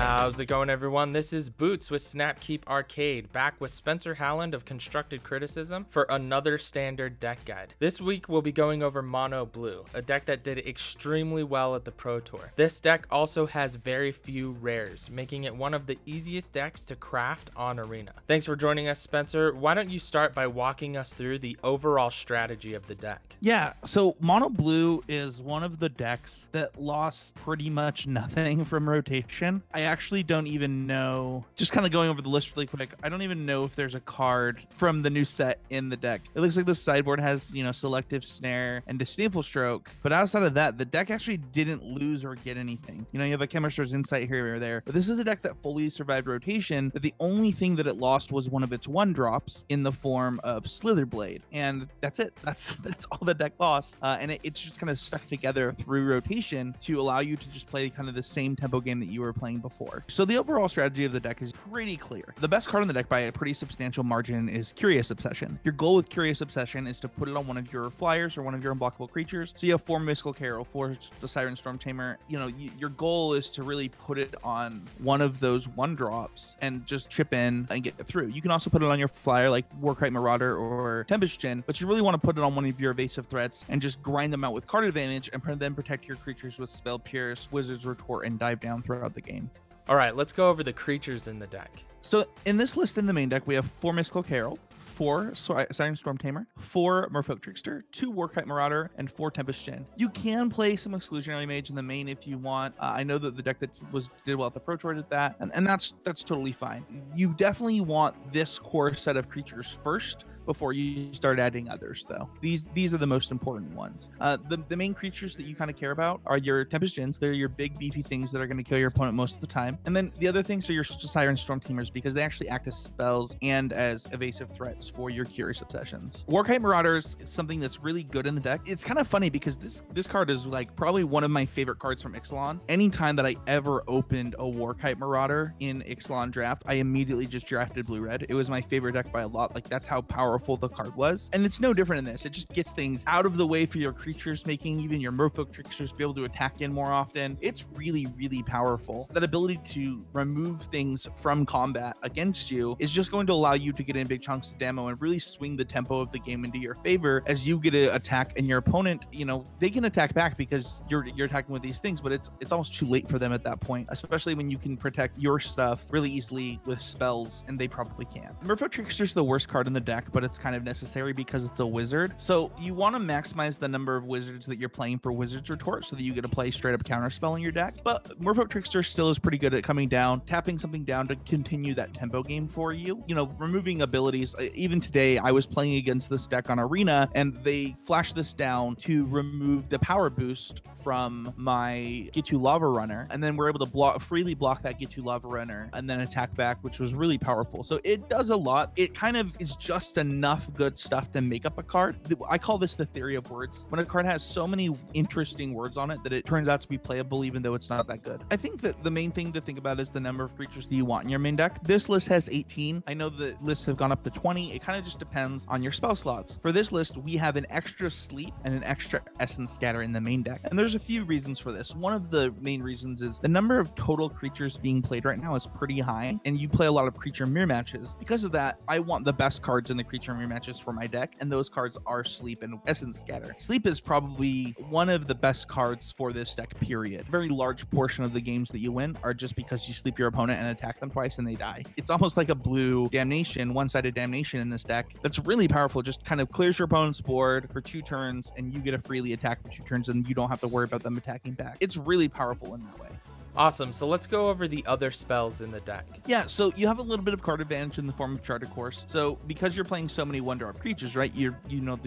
How's it going, everyone? This is Boots with Snapkeep Arcade, back with Spencer Howland of Constructed Criticism for another standard deck guide. This week we'll be going over Mono Blue, a deck that did extremely well at the Pro Tour. This deck also has very few rares, making it one of the easiest decks to craft on Arena. Thanks for joining us, Spencer. Why don't you start by walking us through the overall strategy of the deck? Yeah, so Mono Blue is one of the decks that lost pretty much nothing from rotation. I actually don't even know, just kind of going over the list really quick, I don't even know if there's a card from the new set in the deck. It looks like the sideboard has, Selective Snare and Disdainful Stroke, but outside of that, the deck actually didn't lose or get anything. You have a Chemister's Insight here or there, but this is a deck that fully survived rotation, but the only thing that it lost was one of its 1-drops in the form of Slitherblade, and that's it. That's all the deck lost, and it's just kind of stuck together through rotation to allow you to just play kind of the same tempo game that you were playing before. So the overall strategy of the deck is pretty clear. The best card in the deck by a pretty substantial margin is Curious Obsession. Your goal with Curious Obsession is to put it on one of your flyers or one of your unblockable creatures. So you have 4 Mist-Cloaked Herald, 4 the Siren Stormtamer. Your goal is to really put it on one of those 1-drops and just chip in and get through. You can also put it on your flyer like Warkite Marauder or Tempest Djinn, but you really want to put it on one of your evasive threats and just grind them out with card advantage and then protect your creatures with Spell Pierce, Wizard's Retort, and Dive Down throughout the game. All right, let's go over the creatures in the deck. So in this list in the main deck, we have 4 Mist-Cloaked Herald, 4 Siren Stormtamer, 4 Merfolk Trickster, 2 Warkite Marauder, and 4 Tempest Djinn. You can play some Exclusion Mage in the main if you want. I know that the deck that did well at the Pro Tour did that, and that's totally fine. You definitely want this core set of creatures first before you start adding others, though. These are the most important ones. The main creatures that you kind of care about are your Tempest Djinns. They're your big beefy things that are going to kill your opponent most of the time. And then the other things are your Siren Stormtamers, because they actually act as spells and as evasive threats for your Curious Obsessions. Warkite Marauders is something that's really good in the deck. It's kind of funny because this card is like probably one of my favorite cards from Ixalan. Anytime that I ever opened a Warkite Marauder in Ixalan draft, I immediately just drafted blue-red. It was my favorite deck by a lot. Like, that's how powerful the card was, and it's no different in this. It just gets things out of the way for your creatures, making even your Merfolk Tricksters be able to attack in more often. It's really, really powerful. That ability to remove things from combat against you is just going to allow you to get in big chunks of demo and really swing the tempo of the game into your favor as you get to attack, and your opponent, they can attack back because you're attacking with these things, but it's almost too late for them at that point, especially when you can protect your stuff really easily with spells, and they probably can. Merfolk Trickster's the worst card in the deck, but it's kind of necessary because it's a wizard. So you want to maximize the number of wizards that you're playing for Wizard's Retort so that you get to play straight up counterspell in your deck. But Merfolk Trickster still is pretty good at coming down, tapping something down to continue that tempo game for you. Removing abilities. Even today, I was playing against this deck on Arena, and they flashed this down to remove the power boost from my Get2 Lava Runner, and then we're able to freely block that Get2 Lava Runner and then attack back, which was really powerful. So it does a lot. It kind of is just enough good stuff to make up a card. I call this the theory of words. When a card has so many interesting words on it that it turns out to be playable even though it's not that good. I think that the main thing to think about is the number of creatures that you want in your main deck. This list has 18. I know the lists have gone up to 20. It kind of just depends on your spell slots. For this list, we have an extra Sleep and an extra Essence Scatter in the main deck, and there's a few reasons for this. One of the main reasons is the number of total creatures being played right now is pretty high, and you play a lot of creature mirror matches. Because of that, I want the best cards in the creature mirror matches for my deck, and those cards are Sleep and Essence Scatter. Sleep is probably one of the best cards for this deck, period. A very large portion of the games that you win are just because you sleep your opponent and attack them twice and they die. It's almost like a blue damnation, one-sided damnation in this deck that's really powerful. Just kind of clears your opponent's board for 2 turns, and you get to freely attack for 2 turns, and you don't have to worry about them attacking back. It's really powerful in that way. Awesome. So let's go over the other spells in the deck. Yeah, so you have a little bit of card advantage in the form of Charted Course. So because you're playing so many 1-drop creatures, right? You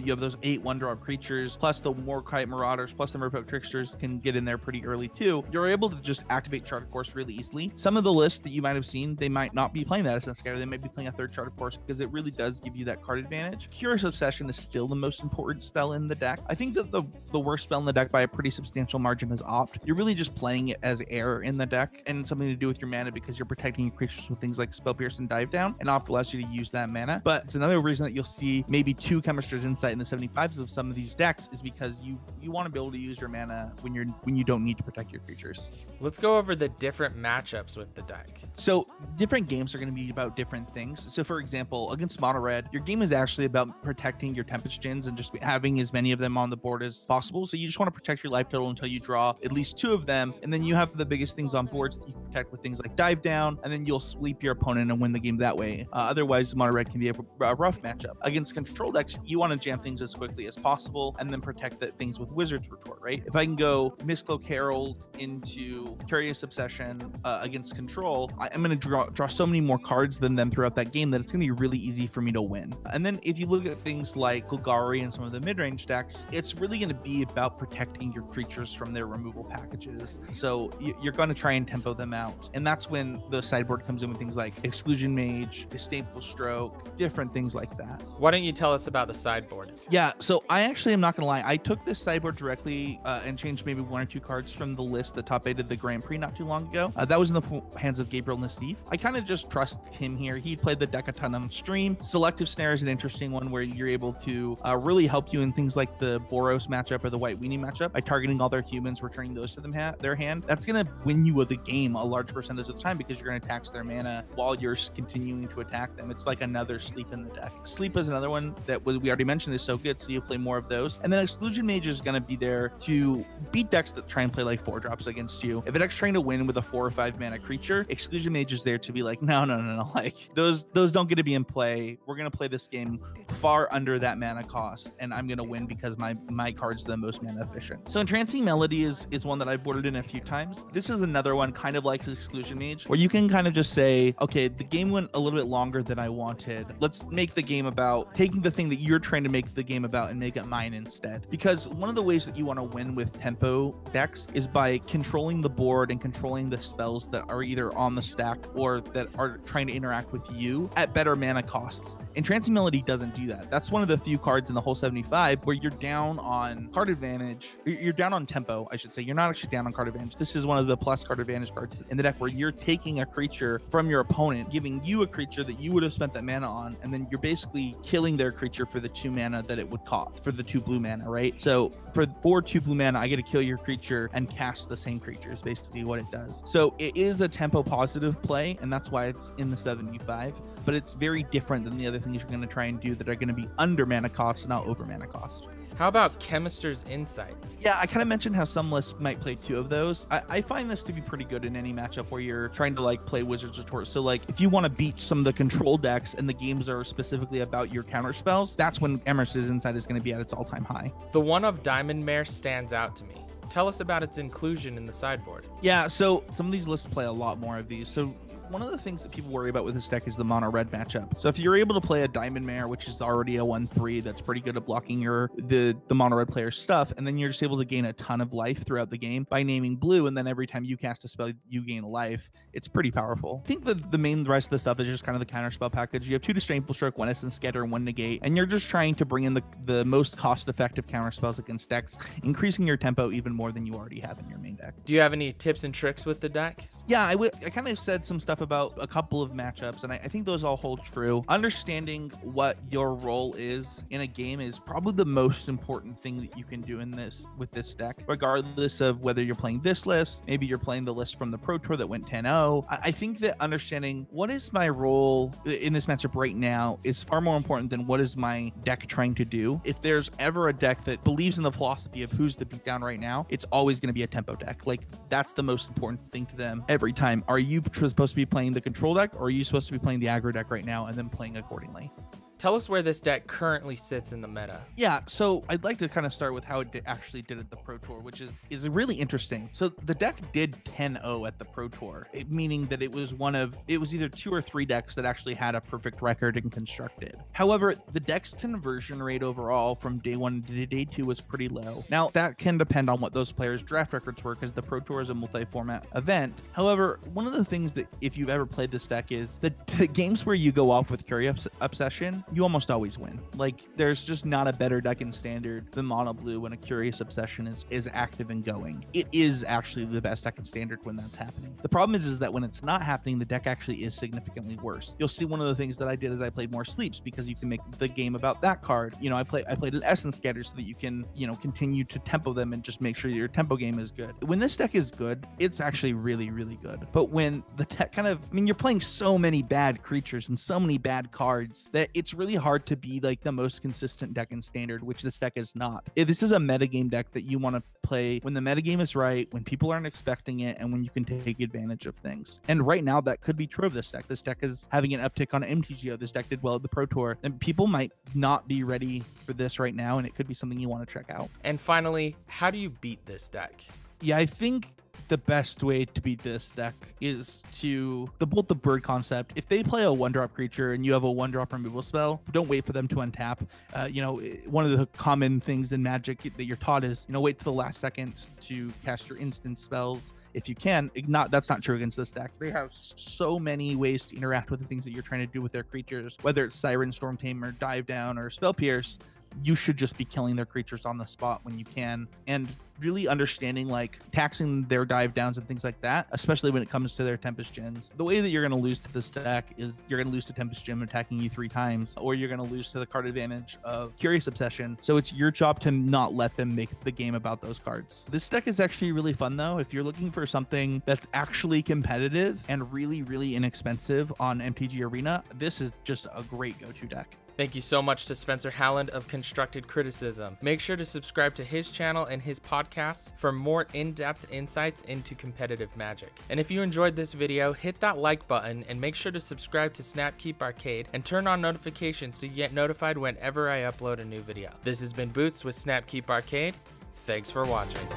have those 8 1-drop creatures, plus the Warkite Marauders, plus the Merfolk Tricksters can get in there pretty early too. You're able to just activate Charted Course really easily. Some of the lists that you might have seen, they might not be playing that Essence Scatter. They might be playing a 3rd Charted Course because it really does give you that card advantage. Curious Obsession is still the most important spell in the deck. I think that the worst spell in the deck by a pretty substantial margin is Opt. You're really just playing it as air. are in the deck and something to do with your mana because you're protecting your creatures with things like Spell Pierce and Dive Down, and Opt allows you to use that mana. But it's another reason that you'll see maybe 2 Chemister's Insight in the 75s of some of these decks is because you want to be able to use your mana when you don't need to protect your creatures. Let's go over the different matchups with the deck. So different games are going to be about different things. So for example, against Mono Red, your game is actually about protecting your Tempest Djinns and just having as many of them on the board as possible. So you just want to protect your life total until you draw at least 2 of them, and then you have the biggest things on boards that you can protect with things like Dive Down, and then you'll sweep your opponent and win the game that way. Otherwise, Mono Red can be a rough matchup. Against control decks, you want to jam things as quickly as possible and then protect the things with Wizard's Retort, right? If I can go Mist-Cloaked Herald into Curious Obsession against control, I'm going to draw so many more cards than them throughout that game that it's going to be really easy for me to win. And then if you look at things like Golgari and some of the mid-range decks, it's really going to be about protecting your creatures from their removal packages. So you're going to try and tempo them out. And that's when the sideboard comes in with things like Exclusion Mage, Disdainful Stroke, different things like that. Why don't you tell us about the sideboard? Yeah, so I actually am not going to lie. I took this sideboard directly and changed maybe 1 or 2 cards from the list that top 8'd the Grand Prix not too long ago. That was in the hands of Gabriel Nassif. I kind of just trust him here. He played the deck a ton on stream. Selective Snare is an interesting one where you're able to really help you in things like the Boros matchup or the White Weenie matchup by targeting all their humans, returning those to them their hand. That's going to win you the game a large percentage of the time because you're going to tax their mana while you're continuing to attack them. It's like another sleep in the deck. Sleep is another one that we already mentioned is so good, so you play more of those. And then Exclusion Mage is going to be there to beat decks that try and play like 4-drops against you. If a deck's trying to win with a 4 or 5 mana creature, Exclusion Mage is there to be like, no, like those don't get to be in play. We're going to play this game far under that mana cost, and I'm going to win because my card's the most mana efficient. So Entrancing Melody is one that I've boarded in a few times. This is another one kind of like Exclusion Mage, where you can kind of just say, okay, the game went a little bit longer than I wanted. Let's make the game about taking the thing that you're trying to make the game about and make it mine instead. Because one of the ways that you want to win with tempo decks is by controlling the board and controlling the spells that are either on the stack or that are trying to interact with you at better mana costs. Entrancing Melody doesn't do that. That's one of the few cards in the whole 75 where you're down on card advantage. You're down on tempo, I should say. You're not actually down on card advantage. This is one of the plus card advantage cards in the deck where you're taking a creature from your opponent, giving you a creature that you would have spent that mana on, and then you're basically killing their creature for the 2 mana that it would cost, for the 2 blue mana, right? So for 2 blue mana, I get to kill your creature and cast the same creature is basically what it does. So it is a tempo positive play, and that's why it's in the 75, but it's very different than the other things you're going to try and do that are going to be under mana cost, not over mana cost. How about Chemister's Insight? Yeah, I kind of mentioned how some lists might play 2 of those. I find this to be pretty good in any matchup where you're trying to like play Wizard's Retort. So like if you want to beat some of the control decks and the games are specifically about your counter spells, that's when Chemister's Insight is going to be at its all-time high. The one of Diamond Mare stands out to me. Tell us about its inclusion in the sideboard. Yeah, so some of these lists play a lot more of these. So one of the things that people worry about with this deck is the mono red matchup. So if you're able to play a Diamond Mare, which is already a 1/3 that's pretty good at blocking the mono red player's stuff, and then you're just able to gain a ton of life throughout the game by naming blue, and then every time you cast a spell you gain a life, it's pretty powerful. I think that the main rest of the stuff is just kind of the counter spell package. You have 2 Disdainful Stroke, 1 Essence Scatter, and 1 Negate, and you're just trying to bring in the most cost-effective counter spells against decks, increasing your tempo even more than you already have in your main deck. Do you have any tips and tricks with the deck? Yeah, I kind of said some stuff about a couple of matchups, and I think those all hold true. Understanding what your role is in a game is probably the most important thing that you can do with this deck, regardless of whether you're playing this list, maybe you're playing the list from the Pro Tour that went 10-0. I think that understanding what is my role in this matchup right now is far more important than what is my deck trying to do. If there's ever a deck that believes in the philosophy of who's the beatdown right now, it's always going to be a tempo deck. Like, that's the most important thing to them every time. Are you supposed to be playing the control deck, or are you supposed to be playing the aggro deck right now and then playing accordingly? Tell us where this deck currently sits in the meta. Yeah, so I'd like to kind of start with how it actually did at the Pro Tour, which is really interesting. So the deck did 10-0 at the Pro Tour, meaning that it was either 2 or 3 decks that actually had a perfect record and constructed. However, the deck's conversion rate overall from day 1 to day 2 was pretty low. Now, that can depend on what those players' draft records were, because the Pro Tour is a multi-format event. However, one of the things that, if you've ever played this deck, is the games where you go off with Curious Obsession you almost always win. Like, there's just not a better deck in Standard than Mono Blue when a Curious Obsession is active and going. It is actually the best deck in Standard when that's happening. The problem is that when it's not happening, the deck actually is significantly worse. You'll see one of the things that I did is I played more Sleeps, because you can make the game about that card. You know, I played an Essence Scatter so that you can, you know, continue to tempo them and just make sure your tempo game is good. When this deck is good, it's actually really, really good. But when the deck kind of, I mean, you're playing so many bad creatures and so many bad cards that it's really hard to be like the most consistent deck in Standard, which this deck is not. This is a metagame deck that you want to play when the metagame is right, when people aren't expecting it, and when you can take advantage of things. And right now, that could be true of this deck. This deck is having an uptick on MTGO. This deck did well at the Pro Tour, and people might not be ready for this right now, and it could be something you want to check out. And finally, how do you beat this deck? Yeah, I think the best way to beat this deck is to bolt the bird concept. If they play a 1-drop creature and you have a 1-drop removal spell, don't wait for them to untap. You know, one of the common things in Magic that you're taught is, you know, wait to the last second to cast your instant spells if you can. That's not true against this deck. They have so many ways to interact with the things that you're trying to do with their creatures, whether it's Siren Stormtamer, Dive Down, or Spell Pierce. You should just be killing their creatures on the spot when you can, and really understanding, like, taxing their dive downs and things like that, especially when it comes to their Tempest Djinns. The way that you're going to lose to this deck is you're going to lose to Tempest Djinn attacking you 3 times, or you're going to lose to the card advantage of Curious Obsession. So it's your job to not let them make the game about those cards. This deck is actually really fun, though. If you're looking for something that's actually competitive and really, really inexpensive on MTG Arena, this is just a great go-to deck. Thank you so much to Spencer Howland of Constructed Criticism. Make sure to subscribe to his channel and his podcasts for more in-depth insights into competitive Magic. And if you enjoyed this video, hit that like button and make sure to subscribe to Snapkeep Arcade and turn on notifications so you get notified whenever I upload a new video. This has been Boots with Snapkeep Arcade. Thanks for watching.